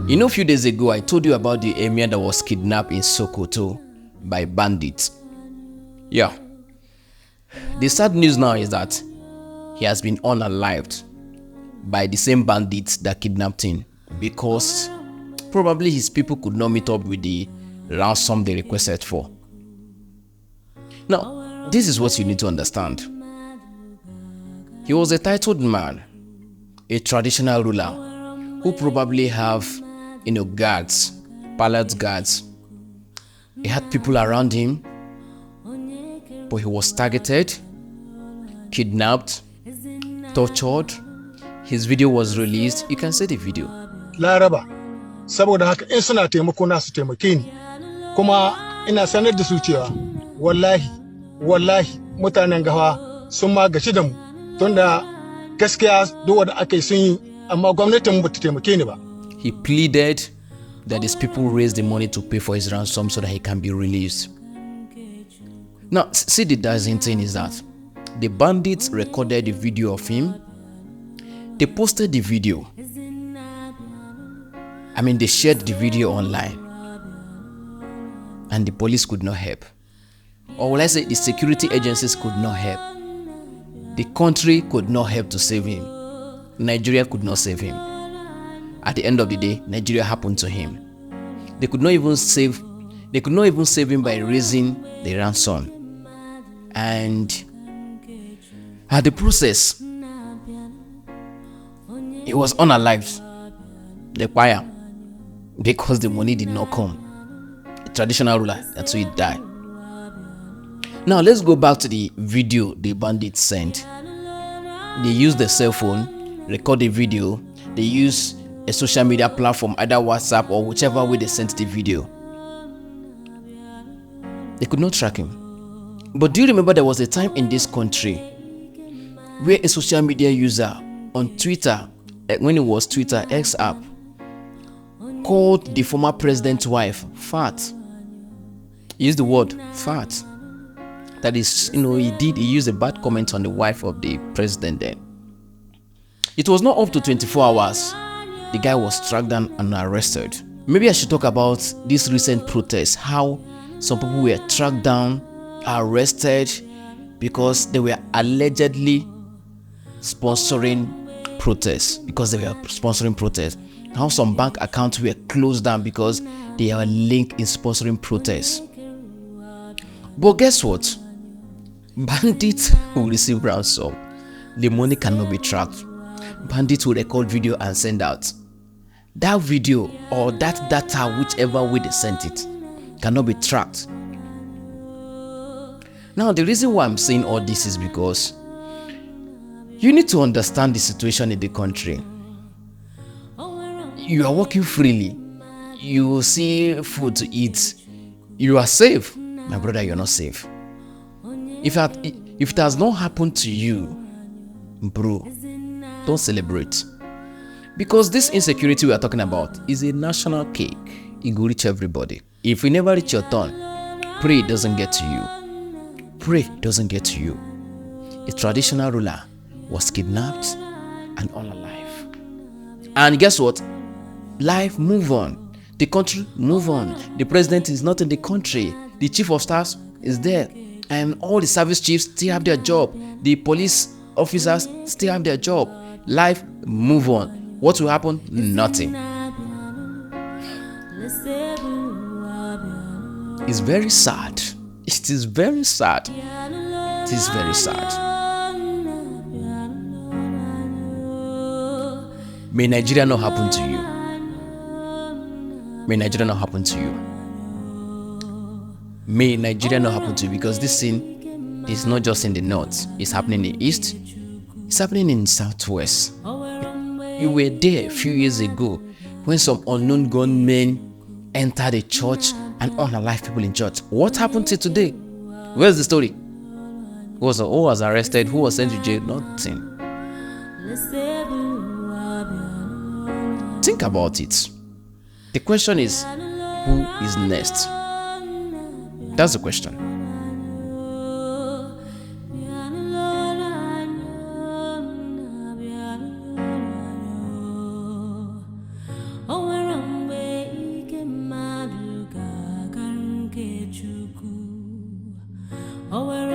You know, a few days ago, I told you about the emir that was kidnapped in Sokoto by bandits. Yeah. The sad news now is that he has been unalived by the same bandits that kidnapped him because probably his people could not meet up with the ransom they requested for. Now, this is what you need to understand. He was a titled man, a traditional ruler who probably have, guards, palace guards. He had people around him, but he was targeted, kidnapped, tortured. His video was released. You can see the video. Laraba, saboda haka in suna taimako na su taimake ni. Kuma ina sanar da su cewa wallahi mutanen gawa sun magaci da mu. Tunda gaskiya duk wanda ake sun yi amma gwamnatin mu bata taimake ni ba. He pleaded that his people raise the money to pay for his ransom so that he can be released. Now, see, the dazzling thing is that the bandits recorded the video of him. They posted the video. They shared the video online. And the police could not help. Or will I say the security agencies could not help. The country could not help to save him. Nigeria could not save him. At the end of the day, Nigeria happened to him. They could not even save him by raising the ransom. And at the process, he was unalived. The choir, because the money did not come. The traditional ruler, that's why he died. Now let's go back to the video the bandits sent. They used the cell phone, record the video. They used a social media platform, either WhatsApp or whichever way they sent the video. They could not track him. But do you remember there was a time in this country where a social media user on Twitter, when it was Twitter X app, called the former president's wife fat? He used the word fat. That is, he used a bad comment on the wife of the president then. It was not up to 24 hours. The guy was tracked down and arrested. Maybe I should talk about this recent protest, how some people were tracked down, arrested because they were allegedly sponsoring protests. How some bank accounts were closed down because they are linked in sponsoring protests. But guess what? Bandits will receive ransom. The money cannot be tracked. Bandits will record video and send out. That video or that data, whichever way they sent it, cannot be tracked. Now, the reason why I'm saying all this is because you need to understand the situation in the country. You are walking freely. You see food to eat. You are safe. My brother, you're not safe. If it has not happened to you, bro, don't celebrate. Because this insecurity we are talking about is a national cake. It will reach everybody. If you never reach your turn, pray it doesn't get to you. Pray it doesn't get to you. A traditional ruler was kidnapped and unalive. And guess what? Life move on. The country move on. The president is not in the country. The chief of staff is there. And all the service chiefs still have their job. The police officers still have their job. Life move on. What will happen? Nothing. It's very sad. It is very sad. It is very sad. May Nigeria not happen to you. May Nigeria not happen to you. May Nigeria not happen to you, because this thing is not just in the north. It's happening in the east. It's happening in the southwest. You were there a few years ago when some unknown gunmen entered a church and unalive people in church. What happened till today? Where's the story? Who was arrested? Who was sent to jail? Nothing. Think about it. The question is, who is next? That's the question. Our